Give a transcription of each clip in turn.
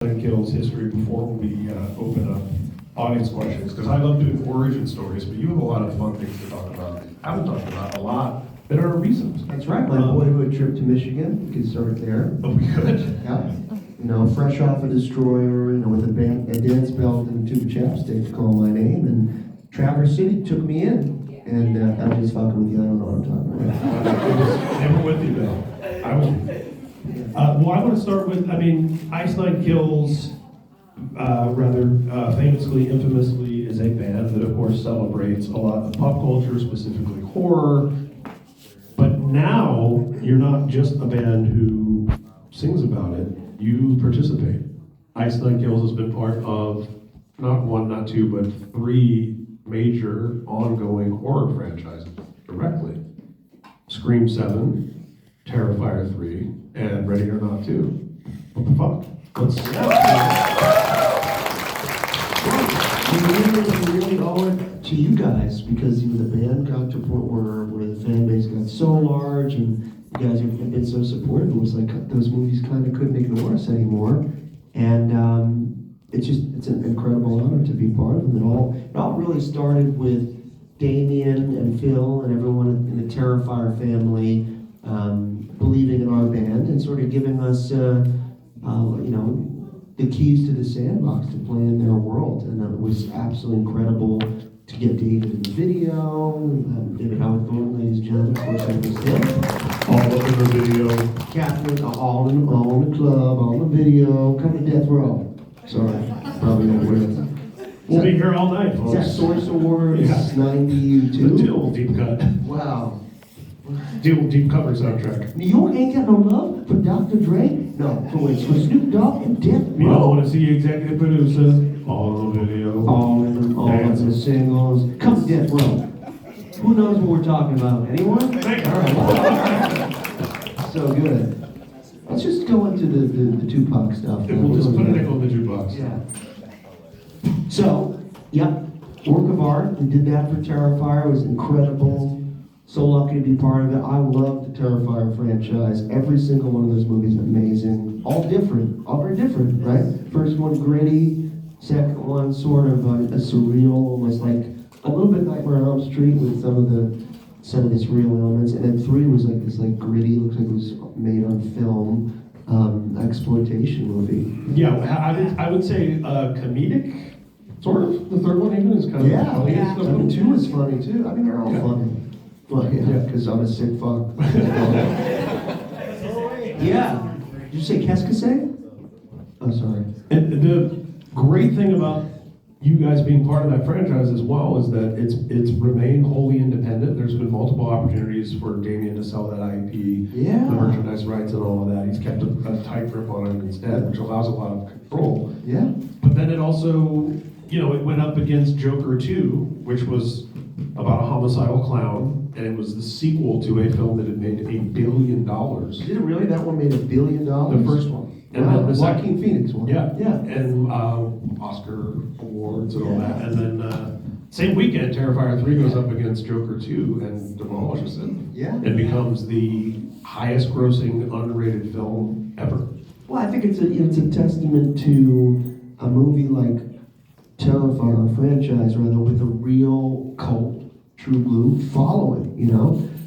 Nine Kills history before we open up audience questions, because I love doing origin stories, but you have a lot of fun things to talk about. I haven't talked about a lot that are recent. That's right, my boyhood trip to Michigan. We could start there. Oh, we could. Yeah. You know, fresh off a destroyer, you know, with a dance belt and a tube of chapstick to call my name, and Traverse City took me in. And I'm just fucking with you, I don't know what I'm talking about. Never with you, though. I will. Well, I want to start with, Ice Nine Kills, famously, infamously, is a band that, of course, celebrates a lot of pop culture, specifically horror. But now, you're not just a band who sings about it, you participate. Ice Nine Kills has been part of not one, not two, but three major ongoing horror franchises directly. Scream 7, Terrifier 3, and Ready or Not 2. What the fuck? Let's We really owe it to you guys, because the band got to a point where the fan base got so large, and you guys have been so supportive. It was like those movies kind of couldn't ignore us anymore. And it's an incredible honor to be part of them. It all really started with Damien and Phil and everyone in the Terrifier family believing in our band and sort of giving us, the keys to the sandbox to play in their world. And it was absolutely incredible to get David in the video, David Howard Thornton, ladies and gentlemen, of course, that was him. all up in the video. Catherine, all in the club, on the video, come to Death Row. Sorry, probably not worth it. We'll be here all night, folks. Is that Source Awards Yeah. 92? The Dill deep cut. Wow. Dill deep cover soundtrack. New York ain't got no love for Dr. Dre? No, for Snoop Dogg and Death Row. You don't want to see executive producer, all in the video. All in the singles. Come to Death Row. Who knows what we're talking about? Anyone? Thank you. All right. So good. Let's just go into the Tupac stuff. We'll just put a nickel in the jukebox. Yeah. So, yep, work of art. We did that for Terrifier. It was incredible. So lucky to be part of it. I love the Terrifier franchise. Every single one of those movies is amazing. All different. All very different, right? First one gritty. Second one sort of a surreal, almost like a little bit Nightmare on Elm Street with some of this real elements. And then 3 was like this gritty, looks like it was made on film, exploitation movie. Yeah, I would say comedic, sort of. The third one even is kind of funny. Yeah. Stuff. 2 is funny too. I mean, they're all funny. Well, yeah, because I'm a sick fuck. Yeah. Did you say Keskase? I'm sorry. And the great thing about you guys being part of that franchise as well is that it's remained wholly independent. There's been multiple opportunities for Damien to sell that IP, the merchandise rights and all of that. He's kept a tight grip on it instead, which allows a lot of control. Yeah. But then it also, it went up against Joker 2, which was about a homicidal clown, and it was the sequel to a film that had made $1 billion. Did it really? That one made $1 billion? The first one. And wow. then the Joaquin Phoenix one. Yeah. Yeah. And Oscar awards and all that. And then same weekend, Terrifier 3 goes up against Joker 2 and demolishes it. Yeah. And becomes the highest grossing unrated film ever. Well, I think it's a testament to a movie like Terrifier franchise, rather, with a real cult, true blue following,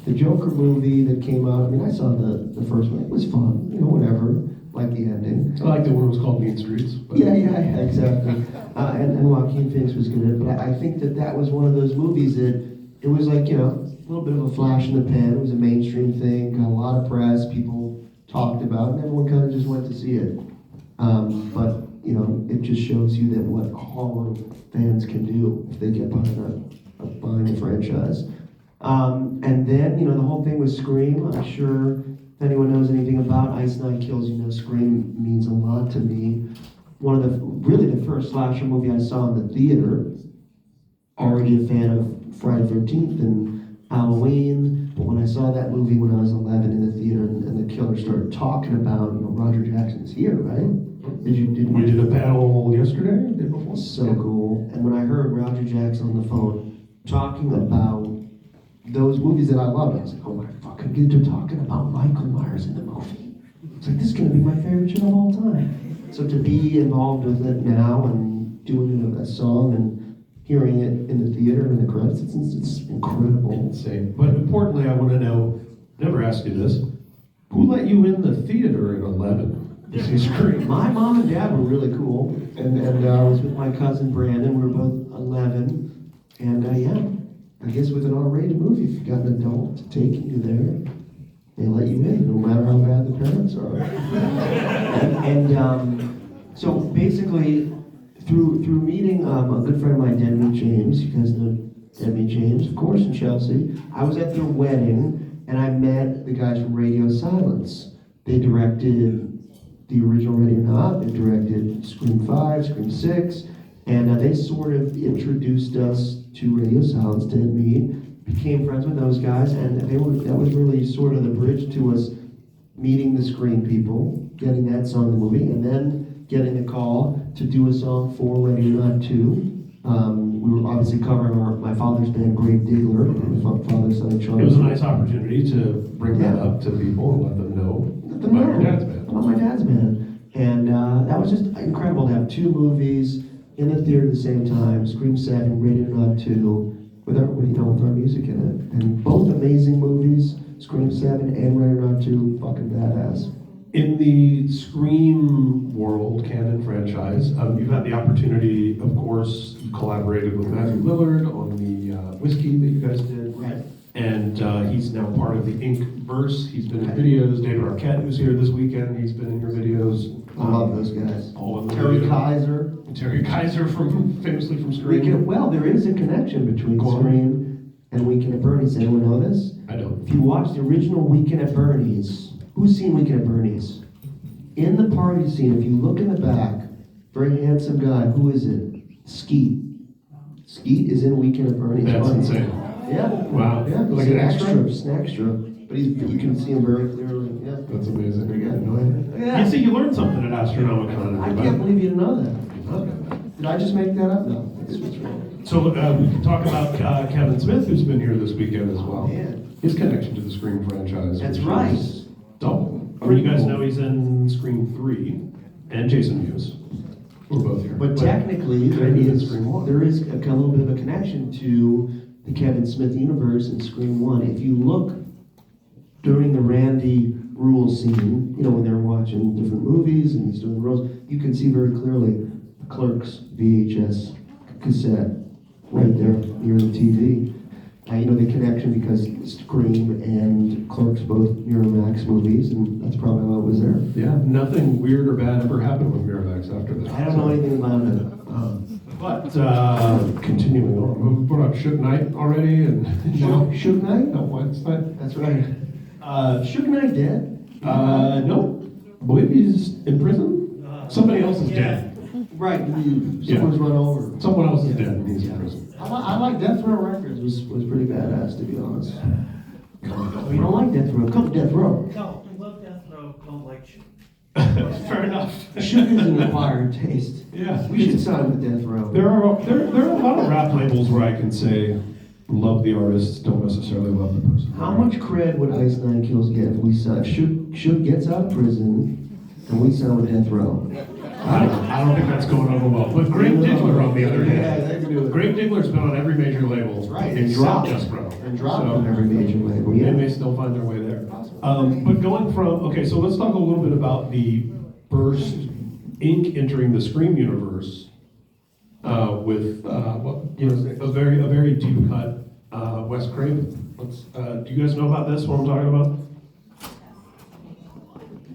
The Joker movie that came out, I saw the first one, it was fun, whatever, like the ending. I like the one that was called Mean Streets. But Yeah, exactly. And Joaquin Phoenix was good in it, but I think that was one of those movies that, it was like, a little bit of a flash in the pan. It was a mainstream thing, got a lot of press, people talked about it, and everyone kind of just went to see it. But it just shows you that what horror fans can do if they get behind a franchise. And then, the whole thing with Scream. I'm sure if anyone knows anything about Ice Nine Kills, Scream means a lot to me. One of the first slasher movie I saw in the theater. Already a fan of Friday the 13th and Halloween, but when I saw that movie when I was 11 in the theater and the killer started talking about, Roger Jackson's here, right? We did a panel yesterday, the day before. So cool. And when I heard Roger Jackson on the phone talking about those movies that I loved, I was like, oh my fucking god, they're talking about Michael Myers in the movie. It's like, this is going to be my favorite shit of all time. So to be involved with it now and doing a song and hearing it in the theater and the credits, it's incredible. Insane. But importantly, I want to know, never asked you this, who let you in the theater at 11 to see Scream? My mom and dad were really cool, and I was with my cousin Brandon. We were both 11, and yeah, I guess with an R-rated movie, if you've got an adult taking you there, they let you in, no matter how bad the parents are. So basically, through meeting a good friend of mine, Demi James, you guys know Demi James, of course, in Chelsea. I was at their wedding, and I met the guys from Radio Silence. They directed the original Ready or Not, they directed Scream 5, Scream 6, and they sort of introduced us to Radio Silence, to me, became friends with those guys, and that was really sort of the bridge to us meeting the Scream people, getting that song in the movie, and then getting the call to do a song for Ready or Not 2. We were obviously covering my father's band, Grave Digger, father's son Charnas. It was a nice opportunity to bring that up to people and let them know about your dad's band. About my dad's band. And that was just incredible to have two movies in the theater at the same time, Scream 7, Ready or Not 2, with our music in it. And both amazing movies, Scream 7 and Ready or Not 2, fucking badass. In the Scream world, canon franchise, you've had the opportunity, of course, you collaborated with Matthew Lillard on the Whiskey that you guys did. Right. And he's now part of the Ink verse. He's been in videos. David Arquette, who's here this weekend, he's been in your videos. I love those guys. All in the Terry video. Kaiser. Terry Kaiser, famously from Scream. Well, there is a connection between Go on. Scream and Weekend at Bernie's. Anyone know this? I don't. If you watch the original Weekend at Bernie's, who's seen Weekend at Bernie's? In the party scene, if you look in the back, very handsome guy, who is it? Skeet. Skeet is in Weekend at Bernie's. That's party. insane. Yeah. Wow. Yeah, Like an extra? It's an extra. But you can see him very clearly. Yeah. That's amazing. Very good. You see, you learned something at Astronomicon. I can't believe you didn't know that. Did I just make that up? No. That's what's real. So we can talk about Kevin Smith, who's been here this weekend as well. Man. His connection to the Scream franchise. That's which right. is double. I mean, you guys know he's in Scream 3 and Jason Mewes. We're both here. But technically, there is a little bit of a connection to the Kevin Smith universe in Scream 1. If you look during the Randy Rule scene, when they're watching different movies and he's doing the roles, you can see very clearly the Clerks VHS cassette right there near the TV. The connection because Scream and Clerks both Miramax movies, and that's probably why it was there. Yeah, nothing weird or bad ever happened with Miramax after this. I don't know anything about it. But continuing on, we brought up Suge Knight already, and Suge Knight? No, what's that? That's right. Suge Knight dead? No. I believe he's in prison. Somebody else is dead. Right. Someone's run over. Someone else is dead, and he's in prison. I like Death Row Records. Was pretty badass, to be honest. You don't like Death Row? Come to Death Row. No, I love Death Row, don't like shit. Fair enough. Suge is an acquired taste. Yeah. We should sign with Death Row. There are a lot of rap labels where I can say, love the artists, don't necessarily love the person. How much cred would Ice Nine Kills get if we signed? Suge gets out of prison, and we sign with Death Row. I don't think that's going over well. But Grave Digler, on the other Yeah, hand, they can do it. Grave Digler's been on every major label. That's right. And Except dropped. Death Row. And dropped on every major label. Yeah. They may still find their way there. But going from, okay, so let's talk a little bit about the first Ink entering the Scream universe with a very deep cut Wes Craven. Do you guys know about this? What I'm talking about?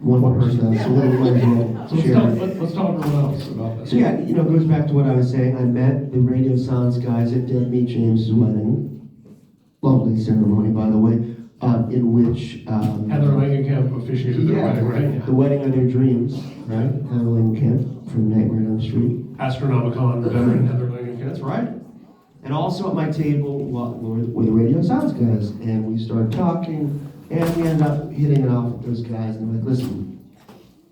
One person. So Let's talk to everyone else about this. So yeah, it goes back to what I was saying. I met the Radio Silence guys at Demi James' wedding. Lovely ceremony, by the way, in which Heather Langenkamp officiated their wedding, right? The wedding of their dreams, right? Heather Langenkamp from Nightmare on the Street. Astronomicon veteran Heather Langenkamp. That's right. And also at my table were the Radio Silence guys, and we started talking, and we ended up hitting it off with those guys. And I'm like, listen,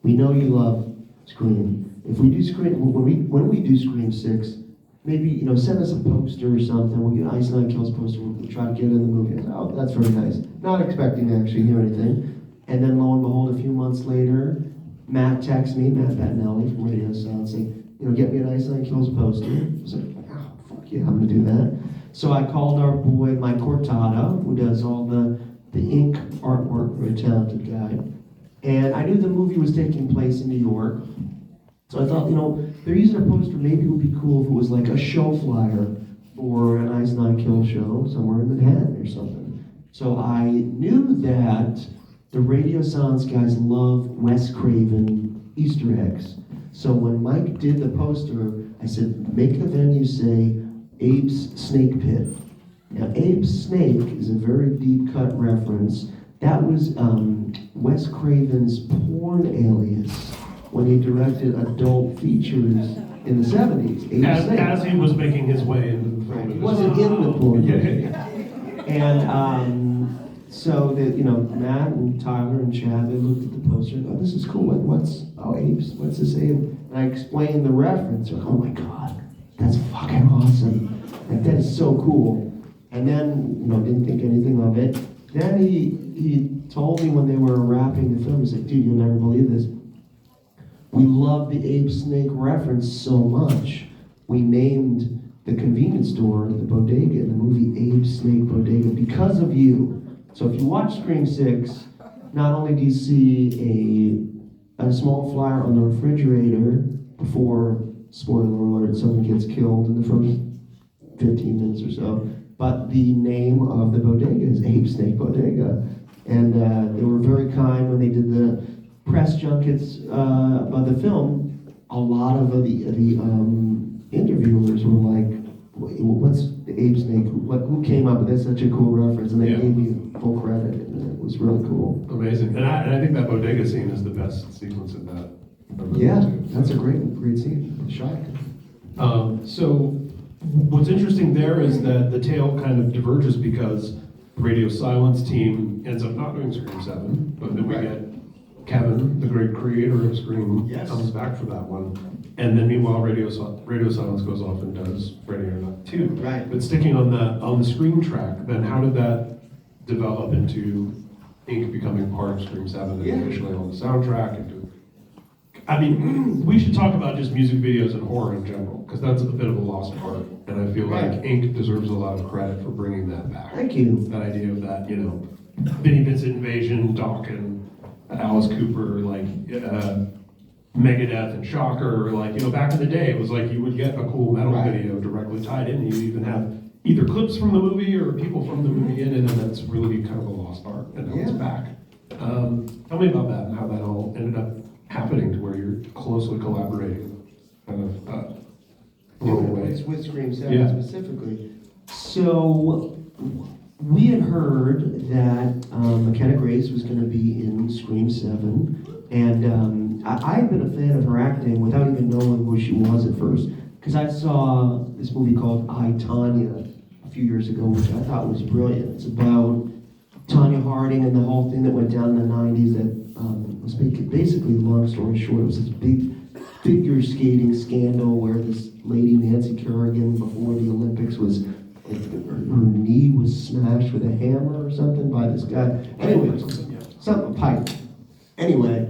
we know you love Scream. If we do Scream, when we do Scream 6, maybe send us a poster or something. We'll get Ice Nine Kills poster. We'll try to get it in the movie. I said, oh, that's very nice. Not expecting to actually hear anything. And then lo and behold, a few months later, Matt texts me, Matt Bettinelli from Radio Sound, saying, get me a nice Nine Kills poster. I was like, oh, fuck yeah, I'm gonna do that. So I called our boy Mike Cortado, who does all the ink artwork, very talented guy. And I knew the movie was taking place in New York. So I thought, they're using a poster, maybe it would be cool if it was like a show flyer for a nice Nine Kills show somewhere in Manhattan or something. So I knew that the Radio Silence guys love Wes Craven Easter eggs. So when Mike did the poster, I said, make the venue say Abe's Snake Pit. Now, Abe's Snake is a very deep cut reference. That was Wes Craven's porn alias when he directed adult features in the 70s. Abe's Snake. As he was making his way into the film. He wasn't in the porn. Yeah. And so that Matt and Tyler and Chad, they looked at the poster and go, this is cool. Apes, what's this Abe? And I explained the reference. They're like, oh my God, that's fucking awesome. Like, that is so cool. And then, didn't think anything of it. Then he told me when they were wrapping the film, he said, dude, you'll never believe this. We love the Abe Snake reference so much, we named the convenience store, the bodega in the movie Abe Snake Bodega because of you. So if you watch Scream 6, not only do you see a small flyer on the refrigerator before, spoiler alert, someone gets killed in the first 15 minutes or so, but the name of the bodega is Abe Snake Bodega. And they were very kind when they did the press junkets of the film. A lot of the interviewers were like, what's the Abe Snake? Who came up with that? Such a cool reference. And they gave me full credit. And it was really cool. Amazing. And I think that bodega scene is the best sequence in that. Yeah, that's a great scene. Shot. So what's interesting there is that the tale kind of diverges because the Radio Silence team ends up not doing Scream 7, but then we get Kevin, the great creator of Scream, comes back for that one. And then meanwhile, Radio Silence goes off and does Ready or Not 2. Right. But sticking on the Scream track, then how did that develop into Ink becoming part of Scream 7 and initially on the soundtrack? We should talk about just music videos and horror in general, because that's a bit of a lost part. And I feel like Ink deserves a lot of credit for bringing that back. Thank you. That idea of that, Vinnie Vincent Invasion, Dawkins, Alice Cooper, Megadeth and Shocker, back in the day, it was like you would get a cool metal video directly tied in. You even have either clips from the movie or people from the movie in it, and that's really kind of a lost art, and now it's back. Tell me about that and how that all ended up happening to where you're closely collaborating, kind of with Scream 7 specifically. So we had heard that McKenna Grace was going to be in Scream 7, and I had been a fan of her acting without even knowing who she was at first, because I saw this movie called I, Tonya a few years ago, which I thought was brilliant. It's about Tonya Harding and the whole thing that went down in the 90s that was basically, long story short, it was this big figure skating scandal where this lady, Nancy Kerrigan, before the Olympics was, her knee was smashed with a hammer or something by this guy. Anyway, something, pipe. Anyway,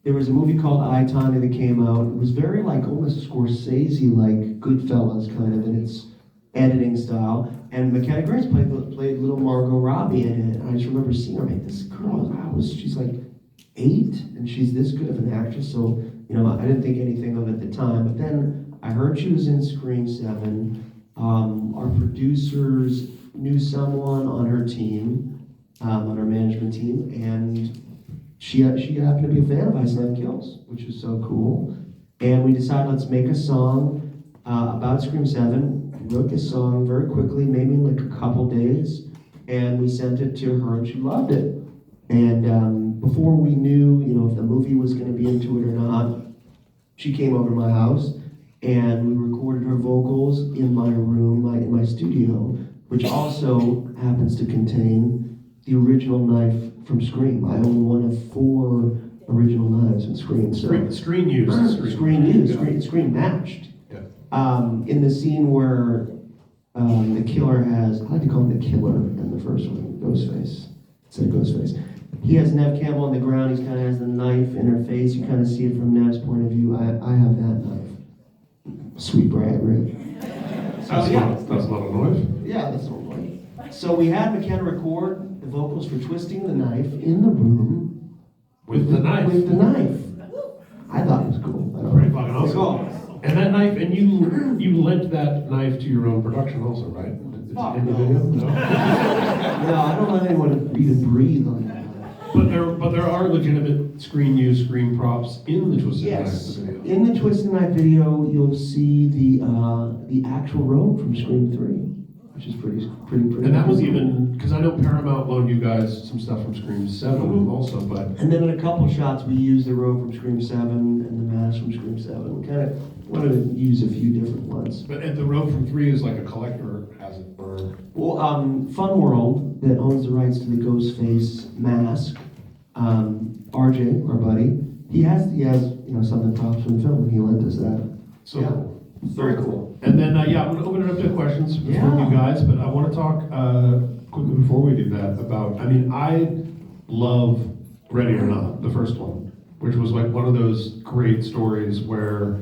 there was a movie called I, Tonya that came out. It was very almost Scorsese-like Goodfellas kind of in its editing style. And McKenna Grace played little Margot Robbie in it. And I just remember seeing her, this girl, she's 8 and she's this good of an actress. So, I didn't think anything of it at the time. But then I heard she was in Scream 7. Our producers knew someone on her team, on our management team, and she happened to be a fan of Ice Nine Kills, which was so cool. And we decided, let's make a song about Scream 7. We wrote this song very quickly, maybe in a couple days, and we sent it to her, and she loved it. And before we knew, if the movie was going to be into it or not, she came over to my house, and we recorded her vocals in my room, in my studio, which also happens to contain the original knife from Scream. I own one of 4 original knives in Scream. So Screen used. Screen matched. Yeah. In the scene where the killer has, I like to call him the killer in the first one, Ghostface. Instead of Ghostface. he has Nev Campbell on the ground. He's kind of has the knife in her face. You kind of see it from Nev's point of view. I have that knife. Sweet brag, right? That's not a noise. Yeah, that's not right. So we had McKenna record the vocals for Twisting the Knife in the room. With the knife. With the knife. I thought it was cool. Pretty fucking awesome. Cool. And that knife, and you lent that knife to your own production also, right? It's in the video? No? No, I don't let anyone even breathe on that. But there are legitimate screen use, screen props in the Twisted Knife Yes. video. In the Twisted Knife video, you'll see the actual robe from Scream 3, which is pretty. And that was even, because I know Paramount loaned you guys some stuff from Scream 7 also, but... And then in a couple shots, we used the robe from Scream 7 and the mask from Scream 7. We kind of wanted to use a few different ones. But the robe from 3 is like a collector, as it were. Well, Fun World, that owns the rights to the Ghostface mask, RJ, our buddy, he has some of the props from the film, and he lent us that. So Yeah. cool. Very cool. And then, I'm going to open it up to questions from Yeah. you guys, but I want to talk quickly before we do that about, I love Ready or Not, the first one, which was like one of those great stories where,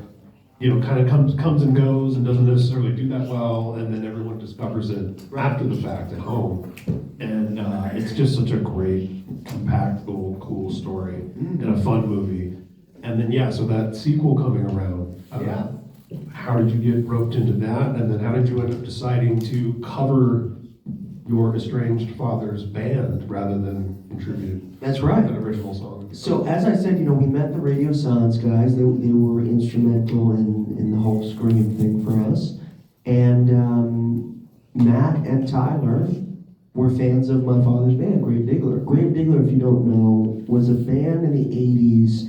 kind of comes and goes and doesn't necessarily do that well, and then everyone discovers it after the fact at home. And it's just such a great, compact, little, cool story and a fun movie. And then, so that sequel coming around. Yeah. How did you get roped into that? And then how did you end up deciding to cover your estranged father's band rather than contribute That's right. an original song? So as I said, we met the Radio Silence guys. They were instrumental in the whole Scream thing for us. And Matt and Tyler were fans of my father's band, Grave Diggler. Grave Diggler, if you don't know, was a band in the 80s.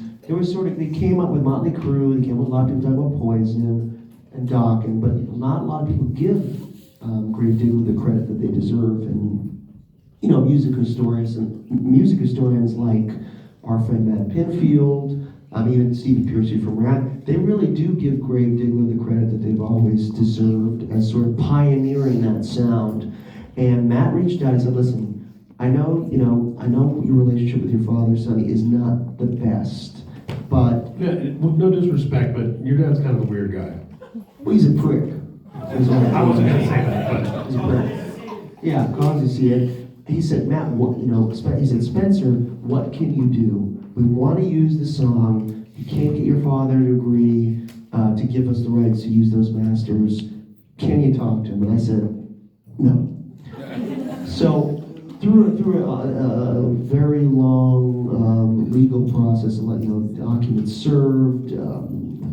They came up with Motley Crue, they came up with a lot of people talking about Poison and Dokken, but not a lot of people give Grave Diggler the credit that they deserve. And music historians like our friend Matt Pinfield, even Stephen Piercy from Rat, they really do give Grave Diggler the credit that they've always deserved as sort of pioneering that sound. And Matt reached out and said, "Listen, I know your relationship with your father, Sonny, is not the best, but..." No disrespect, but your dad's kind of a weird guy. Well, he's a prick. I wasn't going to say that, but... He's a prick. Yeah, cause you see it. He said, "Matt, he said, Spencer, what can you do? We want to use the song. You can't get your father to agree to give us the rights to use those masters. Can you talk to him?" And I said, "No." So through a very long legal process, documents served,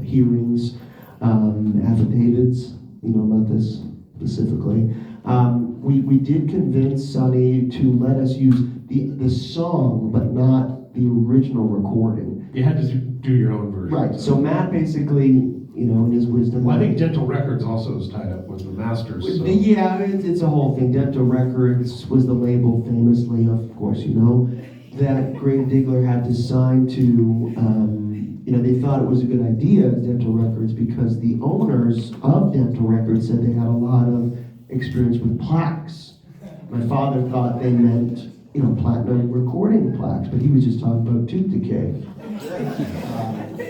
hearings, affidavits, about this specifically. We did convince Sonny to let us use the song, but not the original recording. You had to do your own version. Right. So Matt basically, in his wisdom. Well, I think Dental Records also is tied up with the masters. So. Yeah, it's a whole thing. Dental Records was the label, famously, of course, that Grave Diggler had to sign to. They thought it was a good idea, Dental Records, because the owners of Dental Records said they had a lot of experience with plaques. My father thought they meant, platinum recording plaques, but he was just talking about tooth decay.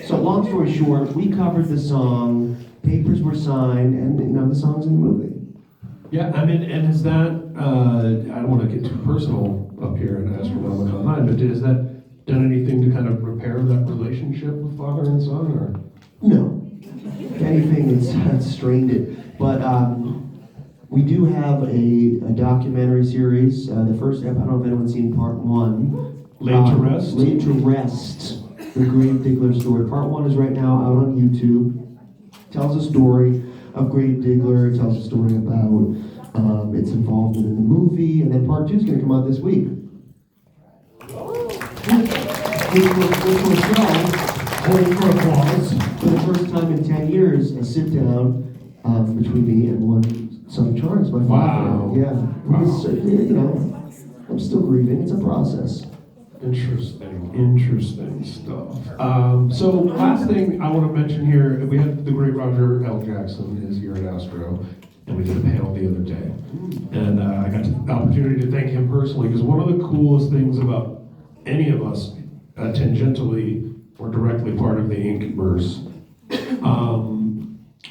So long story short, we covered the song, papers were signed, and the song's in the movie. Yeah, and is that, I don't want to get too personal up here and astronomical line, but has that done anything to kind of repair that relationship with father and son, or? No. If anything, it's strained it. But we do have a documentary series. The first episode, I don't know if anyone's seen part 1. Laid to Rest? Laid to Rest, the Grave Diggler story. Part 1 is right now out on YouTube. Tells a story of Grave Diggler. It tells a story about its involvement in the movie. And then part 2 is going to come out this week. Which will show, waiting for applause, for the first time in 10 years, a sit down between me and one son Charnas, my father. Wow. Yeah. Wow. I'm still grieving. It's a process. Interesting stuff. So last thing I want to mention here, we had the great Roger L. Jackson is here at Astro, and we did a panel the other day. And I got the opportunity to thank him personally, because one of the coolest things about any of us tangentially or directly part of the Inkverse,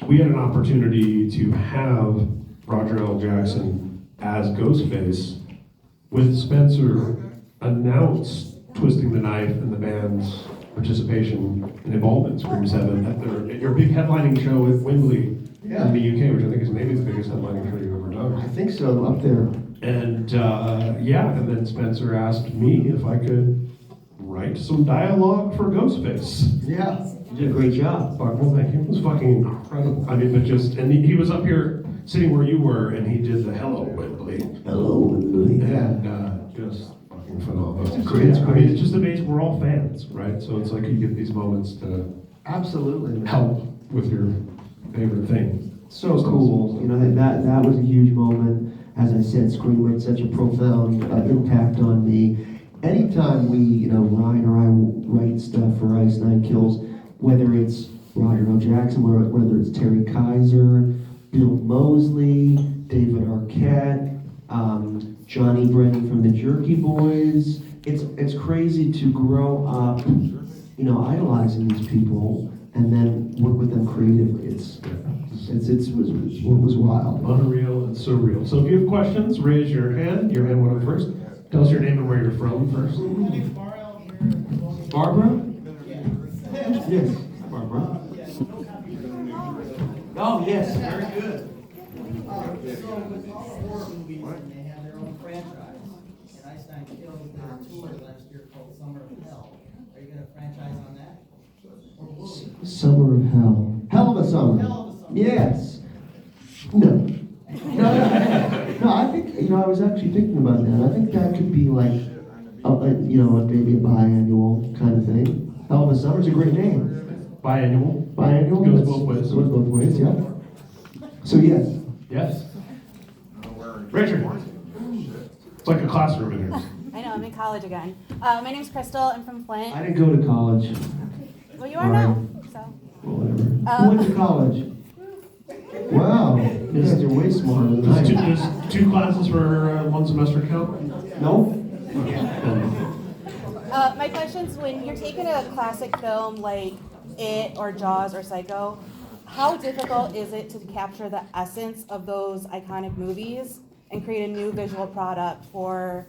we had an opportunity to have Roger L. Jackson as Ghostface with Spencer announce Twisting the Knife and the band's participation and involvement in Scream 7 at your big headlining show with Wembley in the UK, which I think is maybe the biggest headlining show you've ever done. I think so, up there. And and then Spencer asked me if I could write some dialogue for Ghostface. Yeah, you did a great job. Well, thank you. It was fucking incredible. I mean, but just, and he was up here sitting where you were, and he did the Hello Wembley. Hello, Wembley. And just fucking phenomenal. It's great. I mean, it's just amazing. We're all fans, right? So it's like you get these moments to Absolutely. help with your favorite thing. So cool. You know, that was a huge moment. As I said, Scream had such a profound impact on me. Anytime we, Ryan or I write stuff for Ice Nine Kills, whether it's Roger L. Jackson, whether it's Terry Kaiser, Bill Moseley, David Arquette, Johnny Brennan from the Jerky Boys, it's crazy to grow up, idolizing these people and then work with them creatively. It was wild. Unreal and surreal. So if you have questions, raise your hand. Your hand went up first. Tell us your name and where you're from first. Barbara? Yes, Barbara. Oh, yes. Very good. So with all horror movies, they have their own franchise. And Ice Nine Kills did a tour last year called Summer of Hell. Are you gonna franchise on that? Or will you? Summer of Hell. Hell of a summer. Hell of a summer. Yes. No. No, I think, I was actually thinking about that. I think that could be like, maybe a biannual kind of thing. Hell of a Summer's a great name. Biannual. Biannual? Goes both ways. Goes both ways, yeah. So, yes. Yes. Richard. It's like a classroom in here. I know, I'm in college again. My name's Crystal, I'm from Flint. I didn't go to college. Well, you are now, so. Whatever. Who went to college? Wow. You guys are way smarter than I am. Does two classes for one semester count? No? My question's, when you're taking a classic film like It or Jaws or Psycho, how difficult is it to capture the essence of those iconic movies and create a new visual product for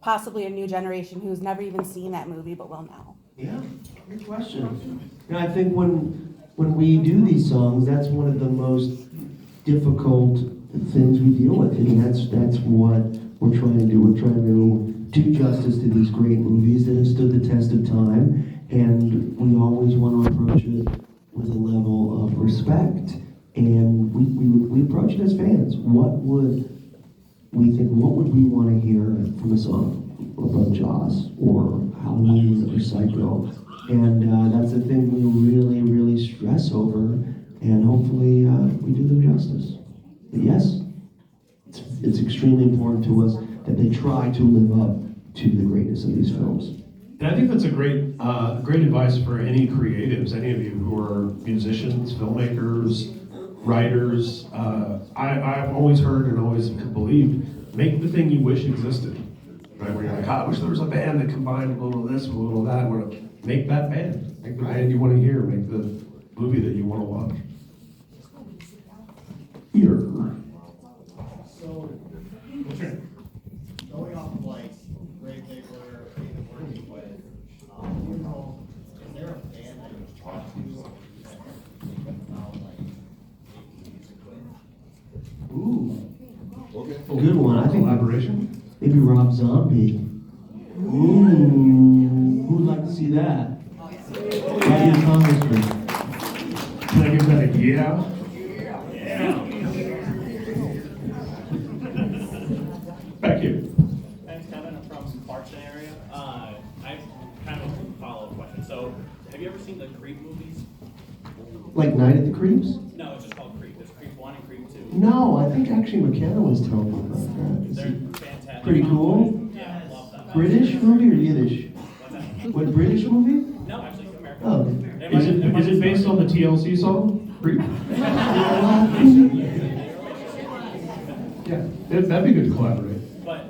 possibly a new generation who's never even seen that movie but will now? Yeah, good question. I think when we do these songs, that's one of the most difficult things we deal with. That's what we're trying to do. We're trying to do justice to these great movies that have stood the test of time, and we always want to approach it with a level of respect, and we approach it as fans. What would we want to hear from a song about Jaws or Halloween or Psycho? And that's the thing we really, really stress over, and hopefully we do them justice. But yes, it's extremely important to us that they try to live up to the greatness of these films. And I think that's a great advice for any creatives, any of you who are musicians, filmmakers, writers. I've always heard and always believed, make the thing you wish existed. Right? Where you're like, I wish there was a band that combined a little of this with a little of that. Make that band. Make the band you want to hear. Make the movie that you want to watch. Here. So, going off of like Ray Bigler, David working with, is there a band that you talk to about like making music with? Ooh, good one. I think Collaboration? maybe Rob Zombie. Ooh, who'd like to see that? Maybe Congressman. Can I give that a yeah? Back here. Thanks, Kevin. I'm from Clarkson area. I have kind of a follow-up question. So, have you ever seen the Creep movies? Like Night at the Creeps? No, it's just called Creep. There's Creep 1 and Creep 2. No, I think actually McKenna was telling me about that. Is They're it fantastic. pretty cool? Yeah, I love them. British movie or Yiddish? What's that? What, British movie? No, actually, American. Oh. Is it based on the TLC song? Creep? Yeah, that'd be good to collaborate. But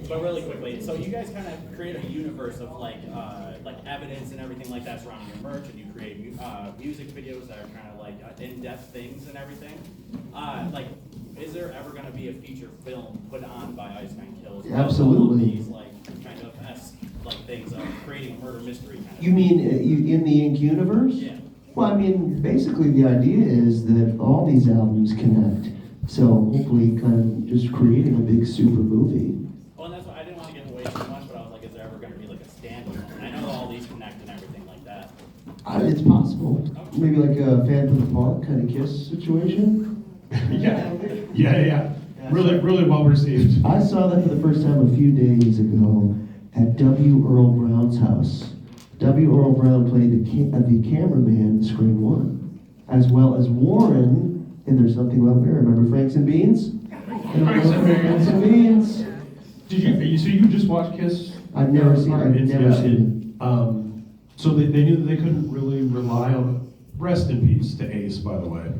But really quickly, so you guys kind of create a universe of like evidence and everything like that surrounding your merch, and you create music videos that are kind of like in-depth things and everything. Is there ever going to be a feature film put on by Ice Nine Kills? Absolutely. These kind of things of creating a murder mystery kind of. You mean in the Ink universe? Yeah. Well, I mean, basically the idea is that all these albums connect. So hopefully kind of just creating a big super movie. Well, and that's why I didn't want to give away too much, but I was like, is there ever going to be like a standalone? And I know all these connect and everything like that. It's possible. Maybe like a Fan from the Park kind of Kiss situation. Yeah. Really well received. I saw that for the first time a few days ago at W. Earl Brown's house. W. Earl Brown played the cameraman in Scream 1, as well as Warren, and There's Something About Mary. Remember Franks and Beans? Franks and Beans. Did you? So you just watched Kiss? I've never seen it. So they knew that they couldn't really rely on. Rest in peace to Ace, by the way.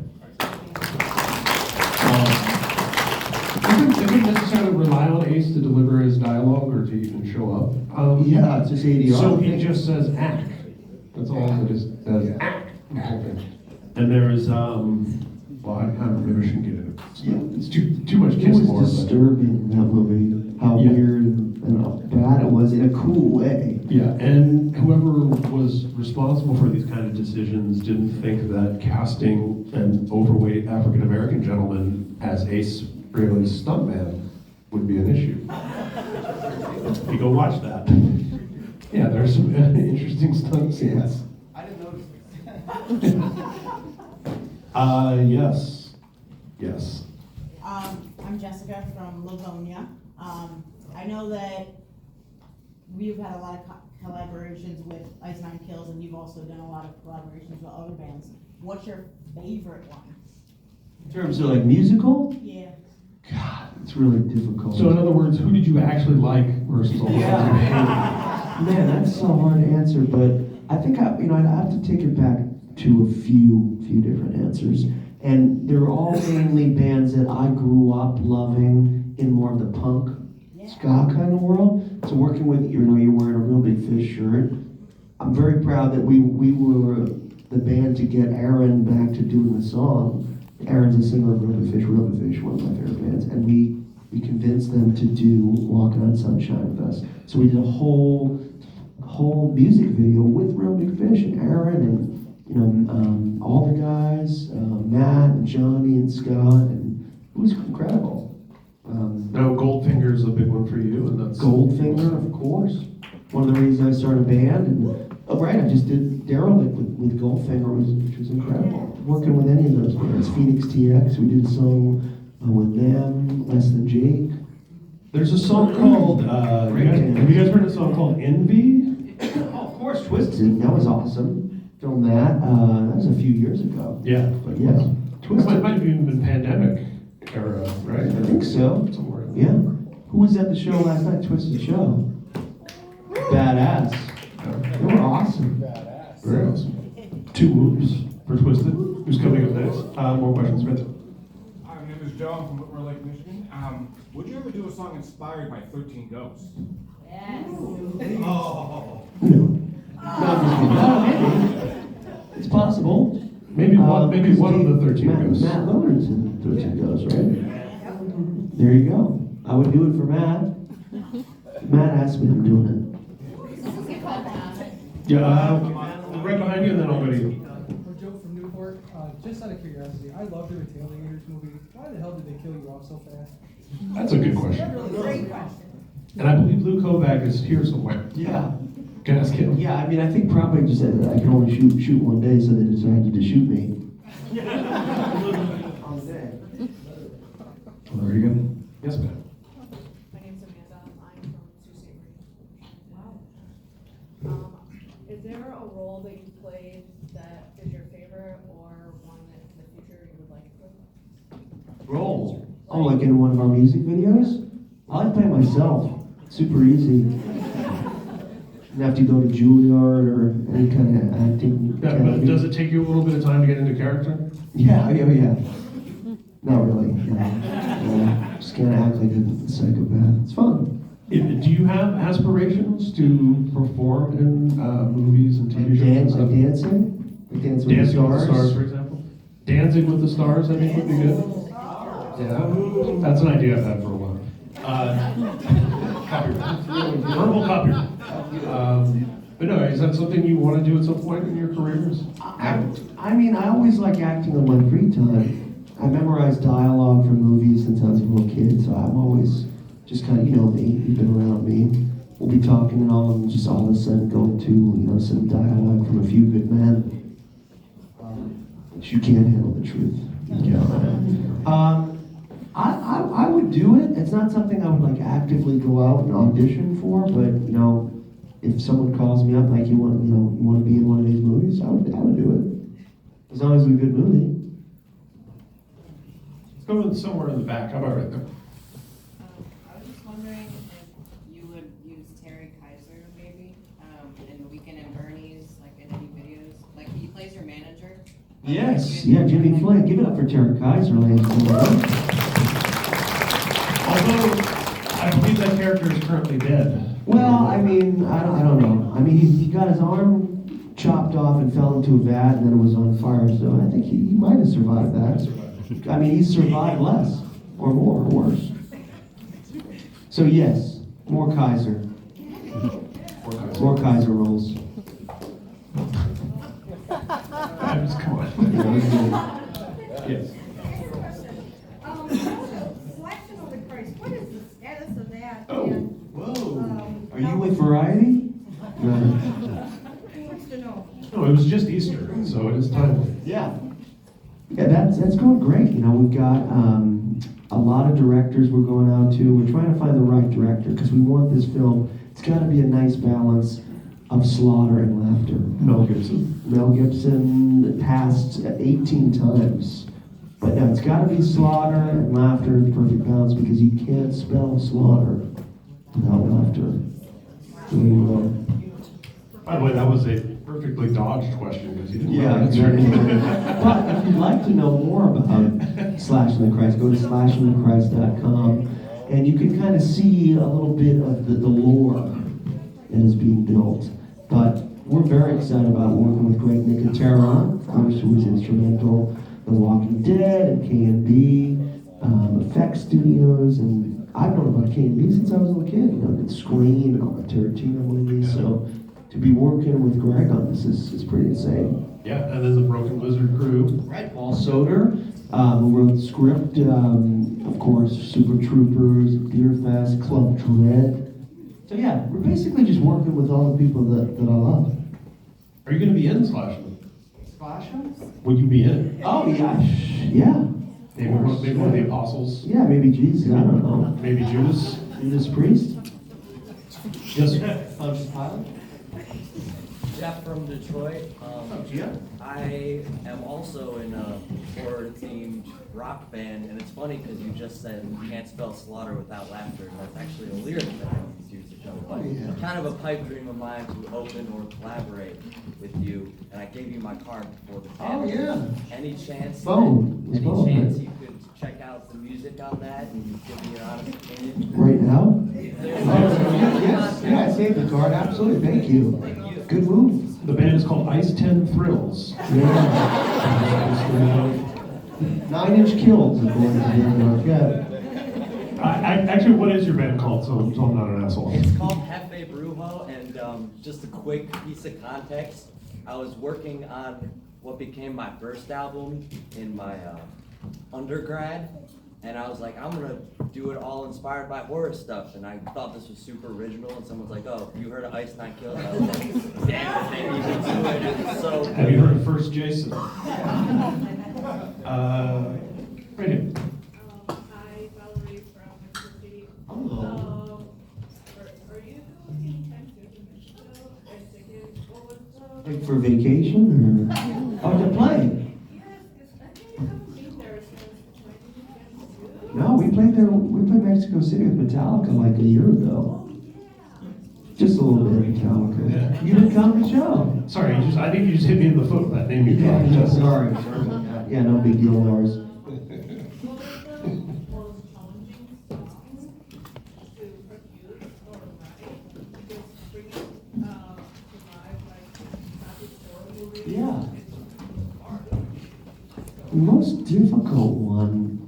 They couldn't necessarily rely on Ace to deliver his dialogue or to even show up. Yeah, it's just ADR. So he just says act. That's all he just does. Act. And there is well, maybe I shouldn't get into it. It's too much It Kiss was lore, but- disturbing, that movie. How Yeah. weird and how bad it was in a cool way. Yeah, and whoever was responsible for these kind of decisions didn't think that casting an overweight African American gentleman as Ace Frehley's stuntman would be an issue. You go watch that. Yeah, there's some interesting stunt scenes. I didn't notice. Yes. I'm Jessica from Livonia. I know that we've had a lot of collaborations with Ice Nine Kills, and you've also done a lot of collaborations with other bands. What's your favorite one? In terms of like musical, Yeah. God, it's really difficult. So in other words, who did you actually like versus all the ones you hated? Man, that's so hard to answer, but I think I'd have to take it back to a few different answers. And they're all mainly bands that I grew up loving in more of the punk, ska kind of world. So working with, you're wearing a Real Big Fish shirt. I'm very proud that we were the band to get Aaron back to doing the song. Aaron's a singer of Real Big Fish, one of my favorite bands. And we convinced them to do Walking on Sunshine with us. So we did a whole music video with Real Big Fish and Aaron and all the guys, Matt and Johnny and Scott, and it was incredible. Now Goldfinger's a big one for you, and that's Goldfinger, of course. One of the reasons I started a band, and I just did Derelict with Goldfinger, which was incredible. Working with any of those bands, Phoenix TX, we did a song with them, Less Than Jake. There's a song called. Have you guys heard a song called Envy? Oh, of course, Twisted. That was awesome. Filmed that. That was a few years ago. Yeah. But yeah, It Twisted. might have even been pandemic era, right? I think so. Somewhere. Yeah. Who was at the show last night? Twisted show. Badass. They were awesome. Very awesome. 2 moves for Twisted. Who's coming up next? More questions, Spencer. Hi, my name is Joe. I'm from Whitmore Lake, Michigan. Would you ever do a song inspired by 13 Ghosts? Yes. Oh. No. No, maybe. It's possible. Maybe one of the 13 ghosts. Matt Lillard's in 13 Ghosts, right? There you go. I would do it for Matt. Matt asked me, I'm doing it. Yeah, right behind you, and then I'll go to you. I'm Joe from Newport. Just out of curiosity, I love the Retaliators movie. Why the hell did they kill you off so fast? That's a good question. Great question. And I believe Lou Kovac is here somewhere. Yeah. Can I ask him? Yeah, I mean, I think probably just that I can only shoot one day, so they decided to shoot me. On the day. Well, there you go. Yes, ma'am. My name's Amanda. I'm from Sioux City. Wow. Is there a role that you played that is your favorite, or one that in the future you would like to play? Roll. Oh, like in one of our music videos? I like playing myself. Super easy. You have to go to Juilliard or any kind of acting. Yeah, but does it take you a little bit of time to get into character? Yeah. Not really. No. Just can't act like a psychopath. It's fun. Do you have aspirations to perform in movies and TV shows? Dancing? Like Dancing with the Dancing with the Stars? Stars, for example? Dancing with the Stars, I think would be good. Yeah, that's an idea I've had for a while. Copyright. Verbal copyright. But no, is that something you want to do at some point in your careers? I mean, I always like acting on my free time. I memorize dialogue from movies since I was a little kid, so I'm always just kind of, you know me, you've been around me. We'll be talking and all, and just all of a sudden go to, you know, some dialogue from A Few Good Men. But you can't handle the truth. You know. I would do it. It's not something I would like actively go out and audition for, but you know, if someone calls me up like you want to be in one of these movies, I would do it. As long as it's a good movie. Let's go somewhere in the back. How about right there? I was just wondering if you would use Terry Kaiser maybe in The Weekend at Bernie's, like in any videos. Like he plays your manager. Yes, yeah, Jimmy Flynn. Give it up for Terry Kaiser, ladies and gentlemen. Although, I believe that character is currently dead. Well, I mean, I don't know. I mean, he got his arm chopped off and fell into a vat, and then it was on fire. So I think he might have survived that. I mean, he's survived less, or more, or worse. So yes, more Kaiser. More Kaiser rolls. Come on. Yes. Selection of the Christ, what is the status of that? Oh. And, Whoa. Are you with Variety? No. who wants to know? No, it was just Easter, so it is timely. Yeah. Yeah, that's going great. You know, we've got a lot of directors we're going out to. We're trying to find the right director because we want this film. It's got to be a nice balance of slaughter and laughter. Mel Gibson. Mel Gibson passed 18 times. But no, it's got to be slaughter and laughter in perfect balance because you can't spell slaughter without laughter. By the way, that was a perfectly dodged question because you didn't Yeah, really answer it. but if you'd like to know more about Slashing the Christ, go to slashingthechrist.com and you can kind of see a little bit of the lore that is being built. But we're very excited about working with Greg Nicotero, of course, who was instrumental in The Walking Dead and K&B, Effects Studios, and I've known about K&B since I was a little kid. You know, I did Scream and all the Tarantino movies, so to be working with Greg on this is pretty insane. Yeah, and then the Broken Lizard crew. Right, Paul Soder, who wrote the script, of course, Super Troopers, Beer Fest, Club Dread. So yeah, we're basically just working with all the people that I love. Are you going to be in Slashing? Slashing? Would you be in it? Oh yeah, yeah. Maybe one of the apostles? Yeah, maybe Jesus, I don't know. Maybe Judas? Judas Priest? Yes. Pontius Pilate? Jeff from Detroit. I am also in a horror-themed rock band, and it's funny because you just said you can't spell slaughter without laughter, and that's actually a lyric that I always use to show. But kind of a pipe dream of mine to open or collaborate with you, and I gave you my card before the Oh, yeah. Any chance? Phone. Any Phone, chance right. you could check out the music on that and give me your honest opinion? Right now? Yes, Yeah, I saved the card, absolutely, thank you. Good move. The band is called Ice 10 Thrills. Yeah. 9 Kills, according to the yeah. Actually, what is your band called? So I'm not an asshole. It's called Hefe Brujo, and just a quick piece of context. I was working on what became my first album in my undergrad, and I was like, I'm gonna do it all inspired by horror stuff, and I thought this was super original, and someone's like, oh, you heard of Ice Nine Kills? I was like, damn, maybe you can do it. And so, Have you heard of First Jason? Right here. Hi, Valerie from Mississippi. Oh. Are you looking to Mexico and tickets? What was the? Like for vacation or? Oh, to play? Yes, because I think you haven't been there since 2022. No, we played there, we played Mexico City with Metallica like a year ago. Just a little bit of Metallica. Yeah. You didn't come to the show. Sorry, I think you just hit me in the foot with that name you Yeah, dropped. no, sorry. Yeah, no big deal, Lars. What was the most challenging song to produce most difficult one,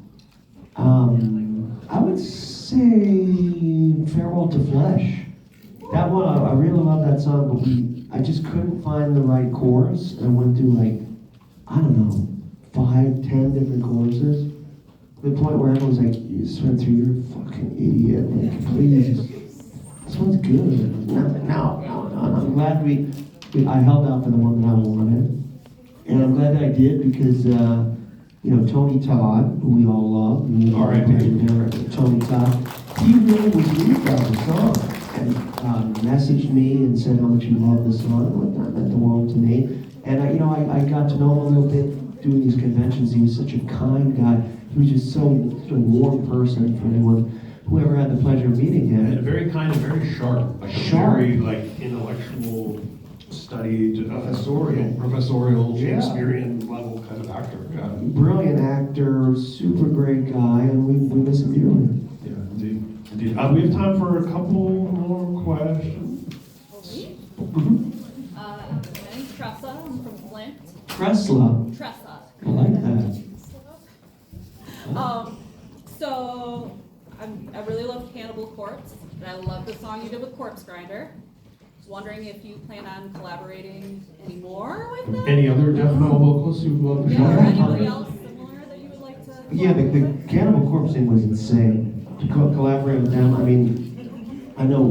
I would say Farewell to Flesh. That one, I really love that song, but I just couldn't find the right chorus. I went through like, I don't know, 5, 10 different choruses. To the point where everyone's like, Spencer, you're a fucking idiot. Like, please, this one's good. No. I'm glad I held out for the one that I wanted. And I'm glad that I did because, Tony Todd, who we all love, Tony Todd, he really was moved by the song and messaged me and said how much he loved the song and what that meant the world to me. And I got to know him a little bit doing these conventions. He was such a kind guy. He was just such a warm person for anyone who ever had the pleasure of meeting him. And very kind and very sharp. Like very intellectual, studied, professorial, Shakespearean level kind of actor. Yeah. Brilliant actor, super great guy, and we miss him dearly. Yeah, indeed. We have time for a couple more questions. My name's Tressa, I'm from Flint. Tressa. I like that. So I really love Cannibal Corpse, and I love the song you did with Corpse Grinder. Was wondering if you plan on collaborating any more with them? Any other death metal vocalists you'd love to show? Yeah, or anybody else similar that you would like to? Yeah, the Cannibal Corpse thing was insane. To collaborate with them, I mean, I know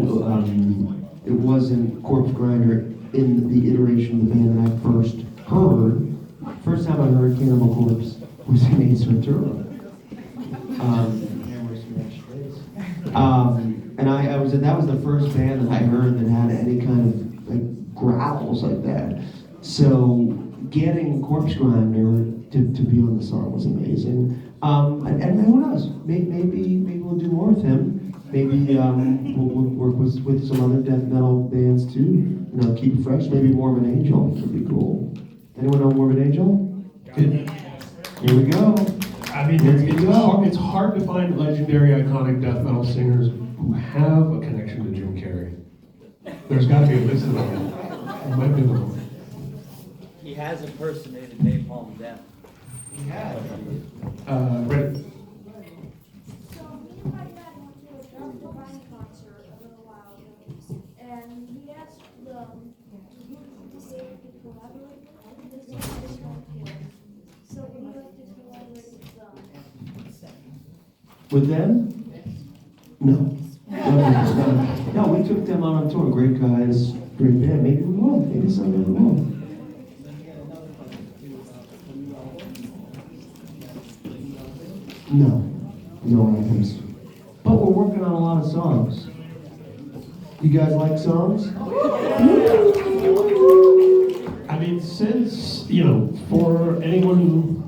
it wasn't Corpse Grinder in the iteration of the band that I first heard. First time I heard Cannibal Corpse was in Ace Ventura. And that was the first band that I heard that had any kind of growls like that. So getting Corpse Grinder to be on the song was amazing. And who knows? Maybe we'll do more with him. Maybe we'll work with some other death metal bands too. Keep it fresh. Maybe Morbid Angel would be cool. Anyone know Morbid Angel? Good. Here we go. I mean, it's hard to find legendary, iconic death metal singers who have a connection to Jim Carrey. There's got to be a list of them. It might be one. He has impersonated Napalm Death. He has. Ready? So me and my dad went to a Dark Divine concert a little while ago, and he asked them to say if they could collaborate with this Nine Kills. So would you like to collaborate with them? With them? No. No, we took them out on tour. Great guys, great band. Maybe we will. Maybe someday we will. No anthems. But we're working on a lot of songs. You guys like songs? I mean, since, for anyone who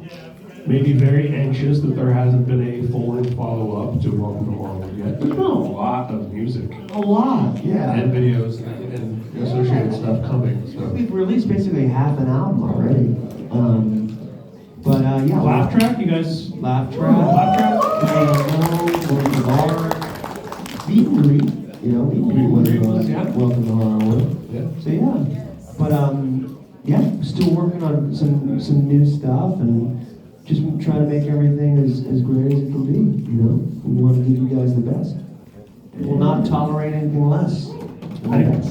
may be very anxious that there hasn't been a full-length follow-up to Welcome to Horrorwood yet, there's been a lot of music. A lot, yeah. And videos and associated stuff coming. So. We've released basically half an album already. Yeah. Laugh Track, you guys? Laugh Track. Meet and greet. Meet and greet was Welcome to Horrorwood. Yeah. So yeah. But still working on some new stuff and just trying to make everything as great as it can be. We want to give you guys the best. We'll not tolerate anything less.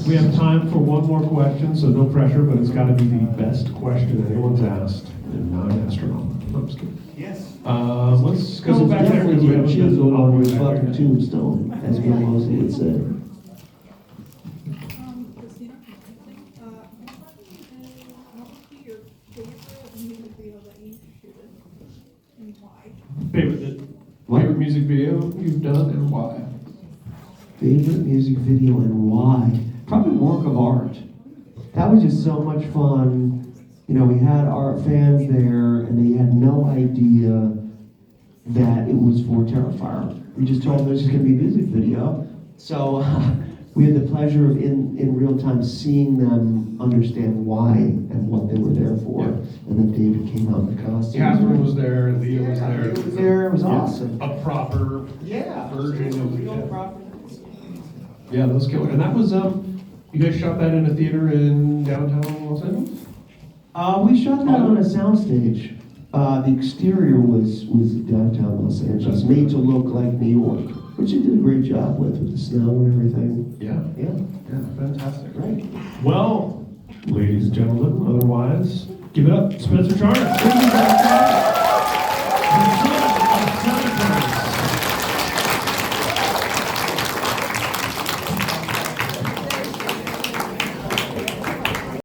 We have time for one more question, so no pressure, but it's got to be the best question anyone's asked, and not an astronaut. I'm just kidding. Yes. Let's go back there. We have chisel all on the his way back fucking there. tombstone, as Bill Mosley would say. Christina, what would be your favorite music video that you shoot and why? Favorite music video you've done and why? Favorite music video and why? Probably Work of Art. That was just so much fun. We had our fans there, and they had no idea that it was for Terrifier. We just told them it was just going to be a music video. So we had the pleasure of, in real time, seeing them understand why and what they were there for. Yeah. And then David came out in the costume. Catherine was there, and Leah was there. It was there. It was awesome. A proper version of real proper. Yeah, that was killer. And that was, you guys shot that in a theater in downtown Los Angeles? We shot that on a soundstage. The exterior was downtown Los Angeles, made to look like New York, which they did a great job with the snow and everything. Yeah. Yeah, Fantastic. right. Well, ladies and gentlemen, otherwise, give it up, Spencer Charnas. Thank you, guys.